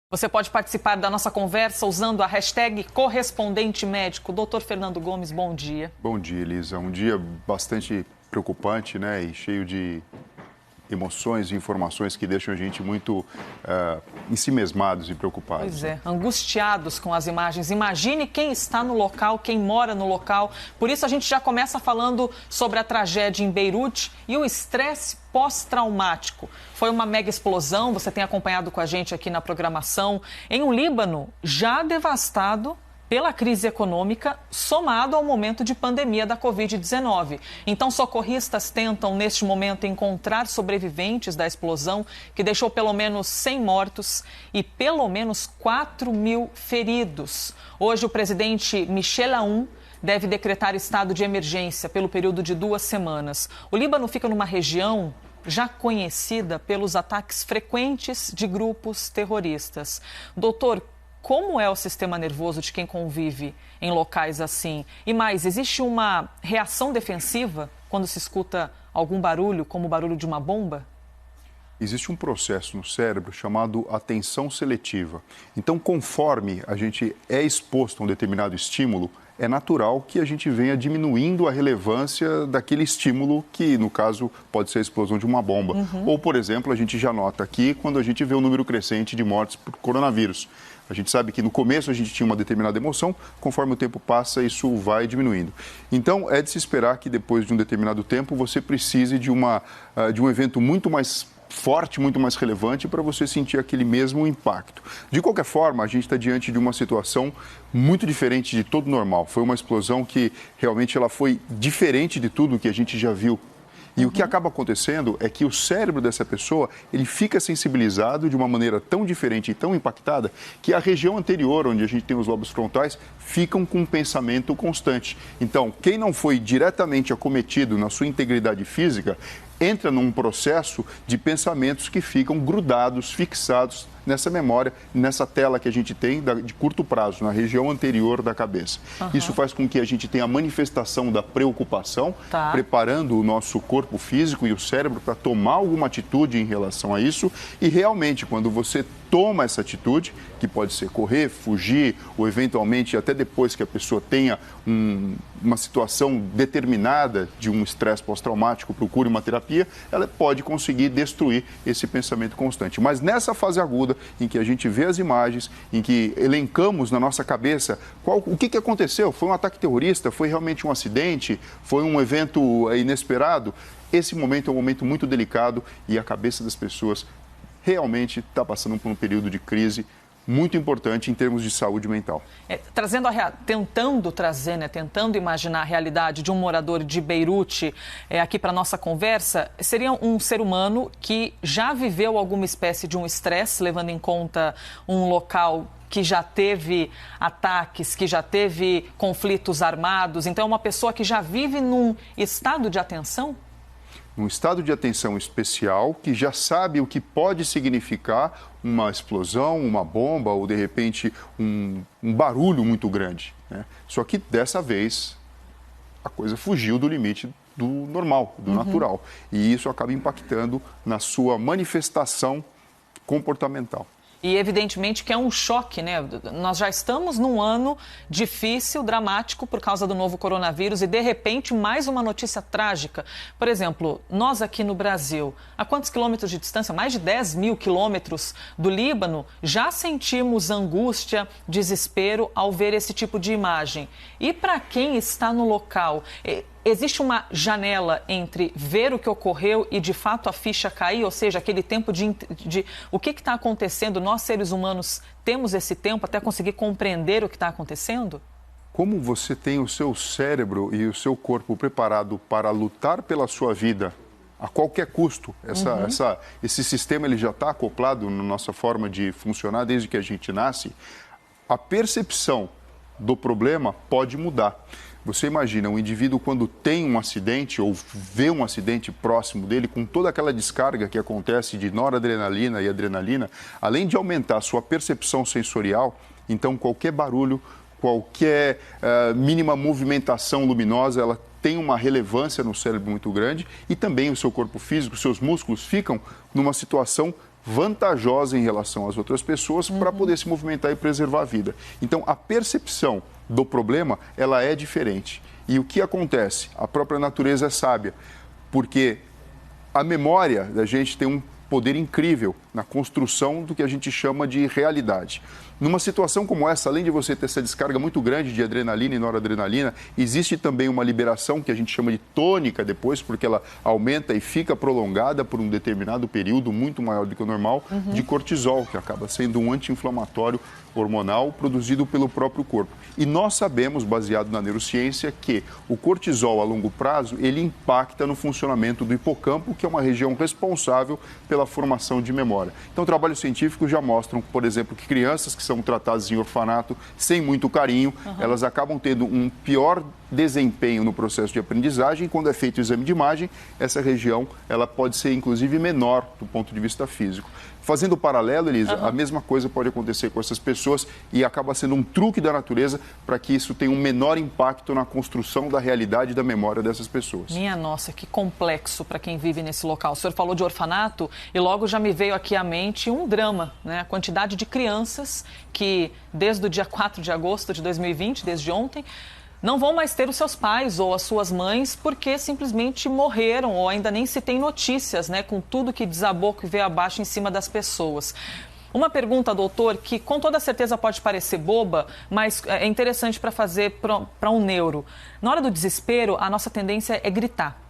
Você pode participar da nossa conversa usando a hashtag correspondente médico. Dr. Fernando Gomes, bom dia. Bom dia, Elisa. Um dia bastante preocupante, né? E cheio de emoções e informações que deixam a gente muito ensimesmados e preocupados. Pois é, angustiados com as imagens. Imagine quem está no local, quem mora no local. Por isso a gente já começa falando sobre a tragédia em Beirute e o estresse pós-traumático. Foi uma mega explosão, você tem acompanhado com a gente aqui na programação, em um Líbano já devastado pela crise econômica, somado ao momento de pandemia da Covid-19. Então, socorristas tentam, neste momento, encontrar sobreviventes da explosão, que deixou pelo menos 100 mortos e pelo menos 4.000 feridos. Hoje, o presidente Michel Aoun deve decretar estado de emergência pelo período de 2 semanas. O Líbano fica numa região já conhecida pelos ataques frequentes de grupos terroristas. Doutor, como é o sistema nervoso de quem convive em locais assim? E mais, existe uma reação defensiva quando se escuta algum barulho, como o barulho de uma bomba? Existe um processo no cérebro chamado atenção seletiva. Então, conforme a gente é exposto a um determinado estímulo, é natural que a gente venha diminuindo a relevância daquele estímulo que, no caso, pode ser a explosão de uma bomba. Ou, por exemplo, a gente já nota aqui quando a gente vê o número crescente de mortes por coronavírus. A gente sabe que no começo a gente tinha uma determinada emoção, conforme o tempo passa, isso vai diminuindo. Então, é de se esperar que depois de um determinado tempo você precise de um evento muito mais forte, muito mais relevante para você sentir aquele mesmo impacto. De qualquer forma, a gente está diante de uma situação muito diferente de todo normal. Foi uma explosão que realmente ela foi diferente de tudo que a gente já viu. E o que acaba acontecendo é que o cérebro dessa pessoa, ele fica sensibilizado de uma maneira tão diferente e tão impactada que a região anterior, onde a gente tem os lobos frontais, ficam com um pensamento constante. Então, quem não foi diretamente acometido na sua integridade física, entra num processo de pensamentos que ficam grudados, fixados nessa memória, nessa tela que a gente tem de curto prazo, na região anterior da cabeça. Isso faz com que a gente tenha a manifestação da preocupação, preparando o nosso corpo físico e o cérebro para tomar alguma atitude em relação a isso. E realmente, quando você toma essa atitude, que pode ser correr, fugir, ou eventualmente até depois que a pessoa tenha uma situação determinada de um estresse pós-traumático, procure uma terapia, ela pode conseguir destruir esse pensamento constante. Mas nessa fase aguda, em que a gente vê as imagens, em que elencamos na nossa cabeça o que aconteceu, foi um ataque terrorista, foi realmente um acidente, foi um evento inesperado, esse momento é um momento muito delicado e a cabeça das pessoas realmente está passando por um período de crise muito importante em termos de saúde mental. Tentando imaginar a realidade de um morador de Beirute aqui para a nossa conversa, seria um ser humano que já viveu alguma espécie de um estresse, levando em conta um local que já teve ataques, que já teve conflitos armados. Então, é uma pessoa que já vive num estado de atenção? Um estado de atenção especial, que já sabe o que pode significar uma explosão, uma bomba ou, de repente, um barulho muito grande, né? Só que, dessa vez, a coisa fugiu do limite do normal, do natural. E isso acaba impactando na sua manifestação comportamental. E, evidentemente, que é um choque, né? Nós já estamos num ano difícil, dramático, por causa do novo coronavírus e, de repente, mais uma notícia trágica. Por exemplo, nós aqui no Brasil, a quantos quilômetros de distância? Mais de 10.000 quilômetros do Líbano, já sentimos angústia, desespero ao ver esse tipo de imagem. E para quem está no local, existe uma janela entre ver o que ocorreu e, de fato, a ficha cair? Ou seja, aquele tempo de o que está acontecendo? Nós, seres humanos, temos esse tempo até conseguir compreender o que está acontecendo? Como você tem o seu cérebro e o seu corpo preparado para lutar pela sua vida a qualquer custo, esse sistema ele já está acoplado na nossa forma de funcionar desde que a gente nasce, a percepção do problema pode mudar. Você imagina um indivíduo quando tem um acidente ou vê um acidente próximo dele, com toda aquela descarga que acontece de noradrenalina e adrenalina, além de aumentar a sua percepção sensorial, então qualquer barulho, qualquer mínima movimentação luminosa, ela tem uma relevância no cérebro muito grande e também o seu corpo físico, seus músculos ficam numa situação vantajosa em relação às outras pessoas para poder se movimentar e preservar a vida. Então, a percepção do problema, ela é diferente. E o que acontece? A própria natureza é sábia, porque a memória da gente tem um poder incrível na construção do que a gente chama de realidade. Numa situação como essa, além de você ter essa descarga muito grande de adrenalina e noradrenalina, existe também uma liberação que a gente chama de tônica depois, porque ela aumenta e fica prolongada por um determinado período, muito maior do que o normal, de cortisol, que acaba sendo um anti-inflamatório hormonal produzido pelo próprio corpo. E nós sabemos, baseado na neurociência, que o cortisol a longo prazo, ele impacta no funcionamento do hipocampo, que é uma região responsável pela formação de memória. Então, trabalhos científicos já mostram, por exemplo, que crianças que são tratadas em orfanato sem muito carinho, elas acabam tendo um pior desempenho no processo de aprendizagem. Quando é feito o exame de imagem, essa região ela pode ser, inclusive, menor do ponto de vista físico. Fazendo o paralelo, Elisa, a mesma coisa pode acontecer com essas pessoas e acaba sendo um truque da natureza para que isso tenha um menor impacto na construção da realidade e da memória dessas pessoas. Minha nossa, que complexo para quem vive nesse local. O senhor falou de orfanato e logo já me veio aqui à mente um drama, né? A quantidade de crianças que, desde o dia 4 de agosto de 2020, desde ontem, não vão mais ter os seus pais ou as suas mães porque simplesmente morreram ou ainda nem se tem notícias, né, com tudo que desabou, que veio abaixo em cima das pessoas. Uma pergunta, doutor, que com toda certeza pode parecer boba, mas é interessante para fazer para um neuro. Na hora do desespero, a nossa tendência é gritar.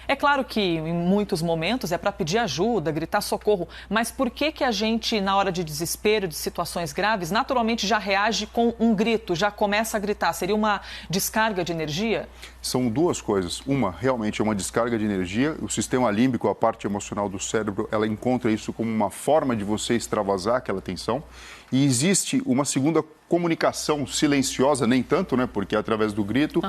É claro que em muitos momentos é para pedir ajuda, gritar socorro, mas por que a gente, na hora de desespero, de situações graves, naturalmente já reage com um grito, já começa a gritar? Seria uma descarga de energia? São duas coisas. Uma, realmente é uma descarga de energia. O sistema límbico, a parte emocional do cérebro, ela encontra isso como uma forma de você extravasar aquela tensão. E existe uma segunda comunicação silenciosa, nem tanto, né, porque é através do grito,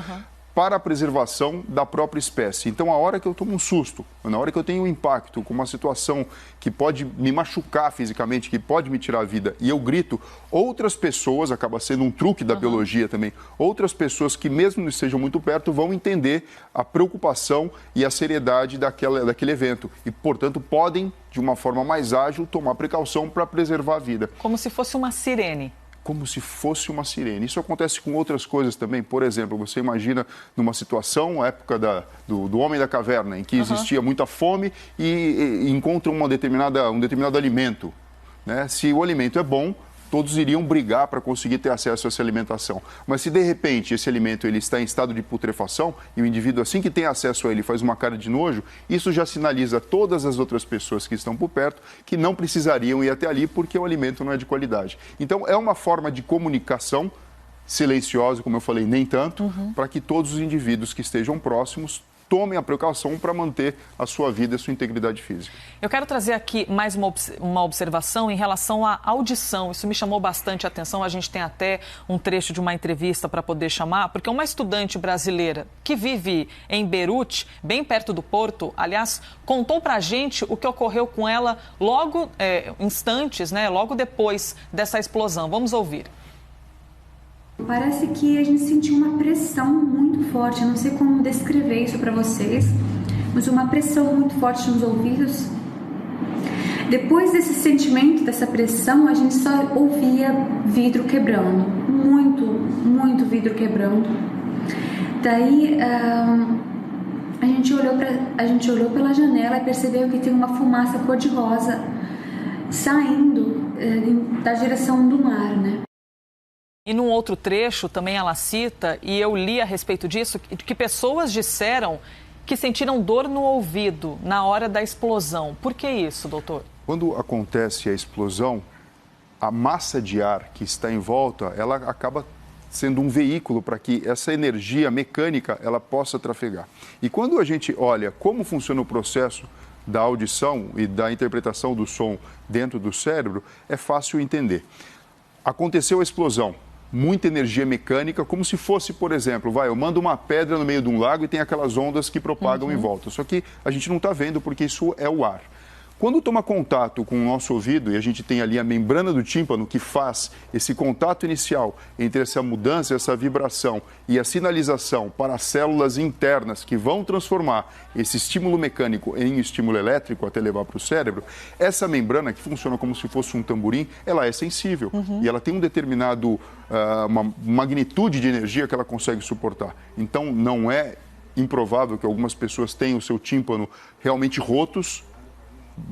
para a preservação da própria espécie. Então, a hora que eu tomo um susto, na hora que eu tenho um impacto com uma situação que pode me machucar fisicamente, que pode me tirar a vida, e eu grito, outras pessoas, acaba sendo um truque da biologia também, outras pessoas que mesmo não estejam muito perto vão entender a preocupação e a seriedade daquele evento e, portanto, podem, de uma forma mais ágil, tomar precaução para preservar a vida. Como se fosse uma sirene. Como se fosse uma sirene. Isso acontece com outras coisas também. Por exemplo, você imagina numa situação, a época do Homem da Caverna, em que existia muita fome e encontra um determinado alimento, né? Se o alimento é bom, todos iriam brigar para conseguir ter acesso a essa alimentação. Mas se de repente esse alimento ele está em estado de putrefação e o indivíduo, assim que tem acesso a ele, faz uma cara de nojo, isso já sinaliza a todas as outras pessoas que estão por perto que não precisariam ir até ali porque o alimento não é de qualidade. Então é uma forma de comunicação silenciosa, como eu falei, nem tanto, para que todos os indivíduos que estejam próximos tomem a precaução para manter a sua vida e a sua integridade física. Eu quero trazer aqui mais uma observação em relação à audição. Isso me chamou bastante a atenção. A gente tem até um trecho de uma entrevista para poder chamar, porque uma estudante brasileira que vive em Beirute, bem perto do Porto, aliás, contou para a gente o que ocorreu com ela logo, instantes, né, logo depois dessa explosão. Vamos ouvir. Parece que a gente sentiu uma pressão muito forte, eu não sei como descrever isso para vocês, mas uma pressão muito forte nos ouvidos. Depois desse sentimento, dessa pressão, a gente só ouvia vidro quebrando, muito vidro quebrando. Daí a gente olhou pela janela e percebeu que tem uma fumaça cor-de-rosa saindo da direção do mar, né? E num outro trecho também ela cita, e eu li a respeito disso, que pessoas disseram que sentiram dor no ouvido na hora da explosão. Por que isso, doutor? Quando acontece a explosão, a massa de ar que está em volta, ela acaba sendo um veículo para que essa energia mecânica ela possa trafegar. E quando a gente olha como funciona o processo da audição e da interpretação do som dentro do cérebro, é fácil entender. Aconteceu a explosão. Muita energia mecânica, como se fosse, por exemplo, eu mando uma pedra no meio de um lago e tem aquelas ondas que propagam em volta. Só que a gente não está vendo porque isso é o ar. Quando toma contato com o nosso ouvido, e a gente tem ali a membrana do tímpano que faz esse contato inicial entre essa mudança, essa vibração e a sinalização para as células internas que vão transformar esse estímulo mecânico em estímulo elétrico até levar para o cérebro, essa membrana, que funciona como se fosse um tamborim, ela é sensível e ela tem um determinado, uma magnitude de energia que ela consegue suportar. Então, não é improvável que algumas pessoas tenham o seu tímpano realmente rotos,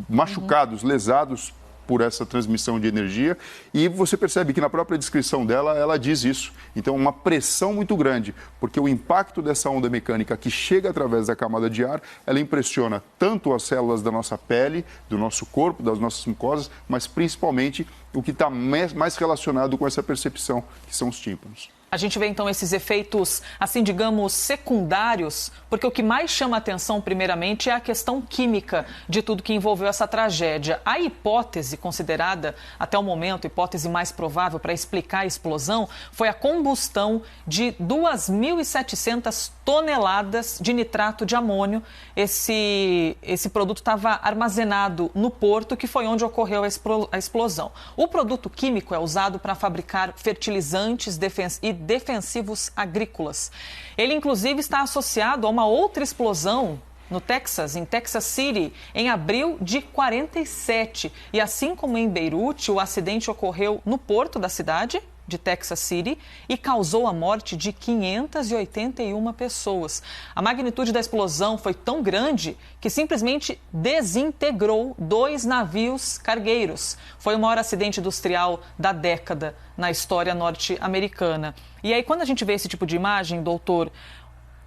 machucados, lesados por essa transmissão de energia, e você percebe que na própria descrição dela, ela diz isso. Então, uma pressão muito grande, porque o impacto dessa onda mecânica que chega através da camada de ar, ela impressiona tanto as células da nossa pele, do nosso corpo, das nossas mucosas, mas principalmente o que está mais relacionado com essa percepção, que são os tímpanos. A gente vê, então, esses efeitos, assim, digamos, secundários, porque o que mais chama a atenção, primeiramente, é a questão química de tudo que envolveu essa tragédia. A hipótese considerada, até o momento, a hipótese mais provável para explicar a explosão, foi a combustão de 2.700 toneladas de nitrato de amônio. Esse produto estava armazenado no porto, que foi onde ocorreu a explosão. O produto químico é usado para fabricar fertilizantes e defensivos agrícolas. Ele, inclusive, está associado a uma outra explosão no Texas, em Texas City, em abril de 47. E assim como em Beirute, o acidente ocorreu no porto da cidade de Texas City e causou a morte de 581 pessoas. A magnitude da explosão foi tão grande que simplesmente desintegrou 2 navios cargueiros. Foi o maior acidente industrial da década na história norte-americana. E aí, quando a gente vê esse tipo de imagem, doutor,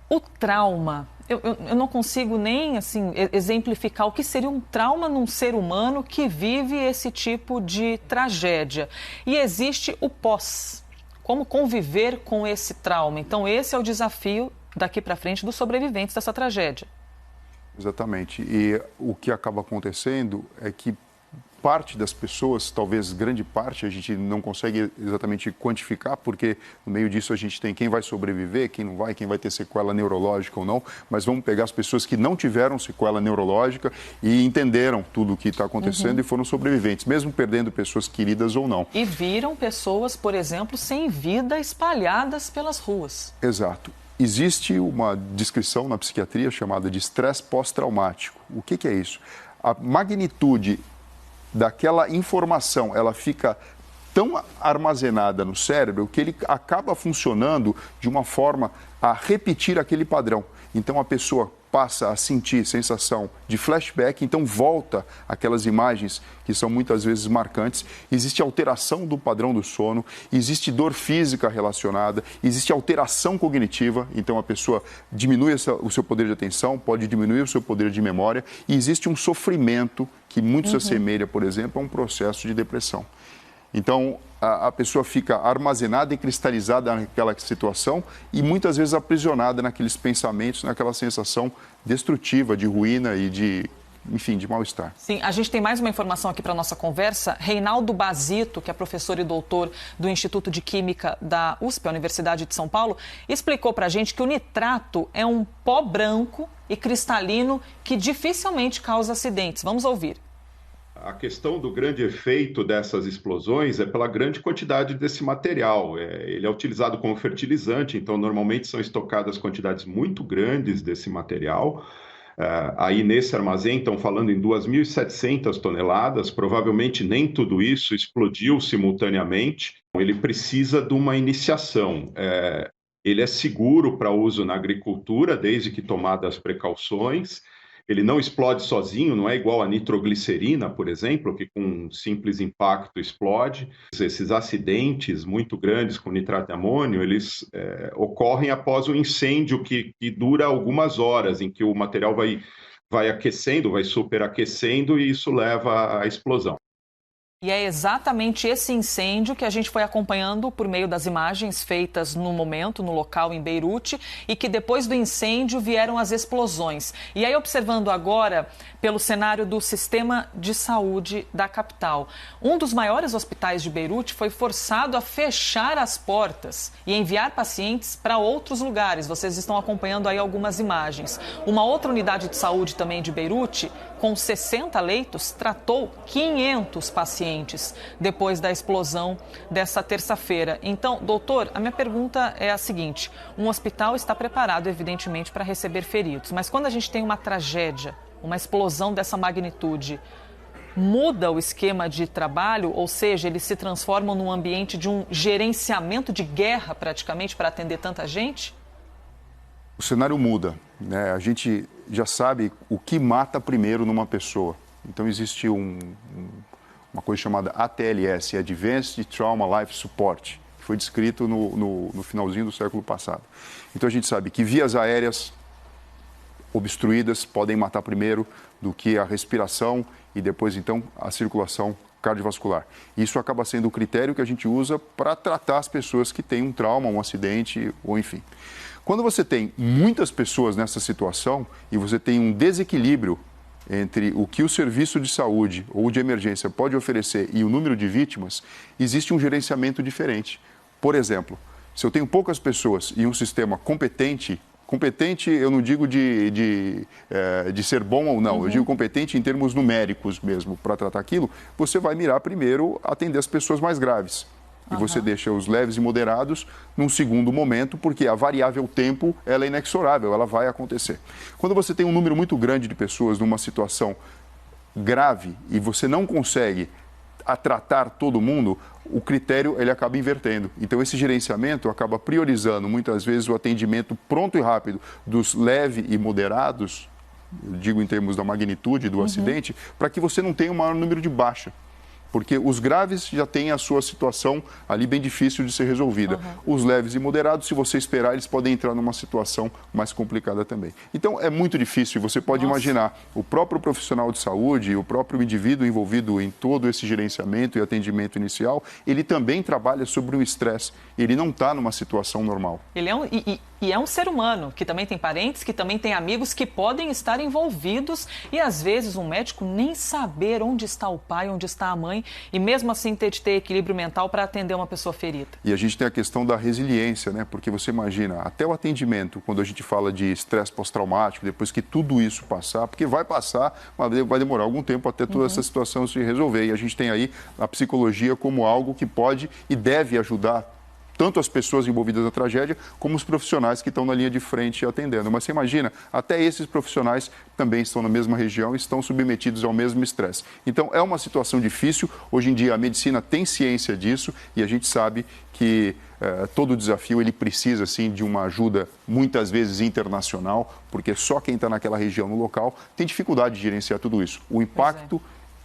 o trauma, eu não consigo nem assim, exemplificar o que seria um trauma num ser humano que vive esse tipo de tragédia. E existe o pós, como conviver com esse trauma. Então, esse é o desafio daqui para frente dos sobreviventes dessa tragédia. Exatamente. E o que acaba acontecendo é que parte das pessoas, talvez grande parte, a gente não consegue exatamente quantificar, porque no meio disso a gente tem quem vai sobreviver, quem não vai, quem vai ter sequela neurológica ou não, mas vamos pegar as pessoas que não tiveram sequela neurológica e entenderam tudo o que está acontecendo e foram sobreviventes, mesmo perdendo pessoas queridas ou não. E viram pessoas, por exemplo, sem vida espalhadas pelas ruas. Exato. Existe uma descrição na psiquiatria chamada de estresse pós-traumático. O que é isso? A magnitude daquela informação, ela fica tão armazenada no cérebro que ele acaba funcionando de uma forma a repetir aquele padrão. Então a pessoa passa a sentir sensação de flashback, então volta aquelas imagens que são muitas vezes marcantes. Existe alteração do padrão do sono, existe dor física relacionada, existe alteração cognitiva, então a pessoa diminui o seu poder de atenção, pode diminuir o seu poder de memória, e existe um sofrimento que muito se assemelha, por exemplo, a um processo de depressão. Então, a pessoa fica armazenada e cristalizada naquela situação e muitas vezes aprisionada naqueles pensamentos, naquela sensação destrutiva de ruína e de mal-estar. Sim, a gente tem mais uma informação aqui para a nossa conversa. Reinaldo Basito, que é professor e doutor do Instituto de Química da USP, a Universidade de São Paulo, explicou para a gente que o nitrato é um pó branco e cristalino que dificilmente causa acidentes. Vamos ouvir. A questão do grande efeito dessas explosões é pela grande quantidade desse material. Ele é utilizado como fertilizante, então normalmente são estocadas quantidades muito grandes desse material. Aí nesse armazém estão falando em 2.700 toneladas, provavelmente nem tudo isso explodiu simultaneamente. Ele precisa de uma iniciação. Ele é seguro para uso na agricultura, desde que tomadas as precauções. Ele não explode sozinho, não é igual a nitroglicerina, por exemplo, que com um simples impacto explode. Esses acidentes muito grandes com nitrato de amônio, eles ocorrem após um incêndio que dura algumas horas, em que o material vai aquecendo, vai superaquecendo e isso leva à explosão. E é exatamente esse incêndio que a gente foi acompanhando por meio das imagens feitas no momento, no local em Beirute, e que depois do incêndio vieram as explosões. E aí, observando agora pelo cenário do sistema de saúde da capital, um dos maiores hospitais de Beirute foi forçado a fechar as portas e enviar pacientes para outros lugares. Vocês estão acompanhando aí algumas imagens. Uma outra unidade de saúde também de Beirute com 60 leitos, tratou 500 pacientes depois da explosão dessa terça-feira. Então, doutor, a minha pergunta é a seguinte: um hospital está preparado, evidentemente, para receber feridos, mas quando a gente tem uma tragédia, uma explosão dessa magnitude, muda o esquema de trabalho, ou seja, eles se transformam num ambiente de um gerenciamento de guerra, praticamente, para atender tanta gente? O cenário muda, né? A gente já sabe o que mata primeiro numa pessoa. Então, existe uma coisa chamada ATLS, Advanced Trauma Life Support, que foi descrito no finalzinho do século passado. Então, a gente sabe que vias aéreas obstruídas podem matar primeiro do que a respiração e depois, então, a circulação cardiovascular. Isso acaba sendo o critério que a gente usa para tratar as pessoas que têm um trauma, um acidente ou enfim. Quando você tem muitas pessoas nessa situação e você tem um desequilíbrio entre o que o serviço de saúde ou de emergência pode oferecer e o número de vítimas, existe um gerenciamento diferente. Por exemplo, se eu tenho poucas pessoas e um sistema competente, eu não digo de ser bom ou não, eu digo competente em termos numéricos mesmo, para tratar aquilo, você vai mirar primeiro atender as pessoas mais graves. E você deixa os leves e moderados num segundo momento, porque a variável tempo ela é inexorável, ela vai acontecer. Quando você tem um número muito grande de pessoas numa situação grave e você não consegue tratar todo mundo, o critério ele acaba invertendo. Então, esse gerenciamento acaba priorizando muitas vezes o atendimento pronto e rápido dos leves e moderados, eu digo em termos da magnitude do acidente, para que você não tenha um maior número de baixa. Porque os graves já têm a sua situação ali bem difícil de ser resolvida. Os leves e moderados, se você esperar, eles podem entrar numa situação mais complicada também. Então, é muito difícil. Você pode imaginar o próprio profissional de saúde, o próprio indivíduo envolvido em todo esse gerenciamento e atendimento inicial, ele também trabalha sobre o estresse. Ele não está numa situação normal. Ele é um ser humano, que também tem parentes, que também tem amigos que podem estar envolvidos e, às vezes, um médico nem saber onde está o pai, onde está a mãe, e mesmo assim ter de ter equilíbrio mental para atender uma pessoa ferida. E a gente tem a questão da resiliência, né? Porque você imagina, até o atendimento, quando a gente fala de estresse pós-traumático, depois que tudo isso passar, porque vai passar, mas vai demorar algum tempo até toda essa situação se resolver. E a gente tem aí a psicologia como algo que pode e deve ajudar tanto as pessoas envolvidas na tragédia, como os profissionais que estão na linha de frente atendendo. Mas você imagina, até esses profissionais também estão na mesma região e estão submetidos ao mesmo estresse. Então, é uma situação difícil. Hoje em dia, a medicina tem ciência disso e a gente sabe que todo desafio ele precisa, sim, de uma ajuda, muitas vezes internacional, porque só quem está naquela região, no local, tem dificuldade de gerenciar tudo isso. O impacto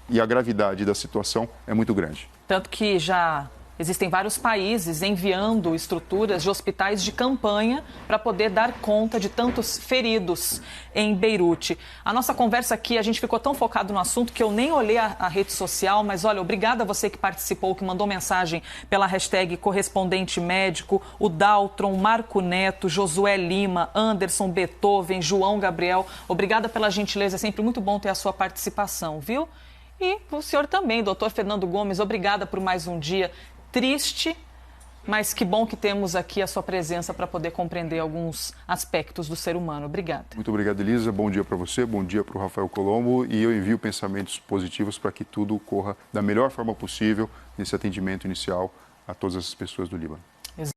e a gravidade da situação é muito grande. Tanto que já existem vários países enviando estruturas de hospitais de campanha para poder dar conta de tantos feridos em Beirute. A nossa conversa aqui, a gente ficou tão focado no assunto que eu nem olhei a rede social, mas olha, obrigada a você que participou, que mandou mensagem pela hashtag correspondente médico, o Daltron, Marco Neto, Josué Lima, Anderson, Beethoven, João Gabriel. Obrigada pela gentileza, é sempre muito bom ter a sua participação, viu? E o senhor também, doutor Fernando Gomes, obrigada por mais um dia triste, mas que bom que temos aqui a sua presença para poder compreender alguns aspectos do ser humano. Obrigada. Muito obrigado, Elisa. Bom dia para você, bom dia para o Rafael Colombo. E eu envio pensamentos positivos para que tudo corra da melhor forma possível nesse atendimento inicial a todas as pessoas do Líbano.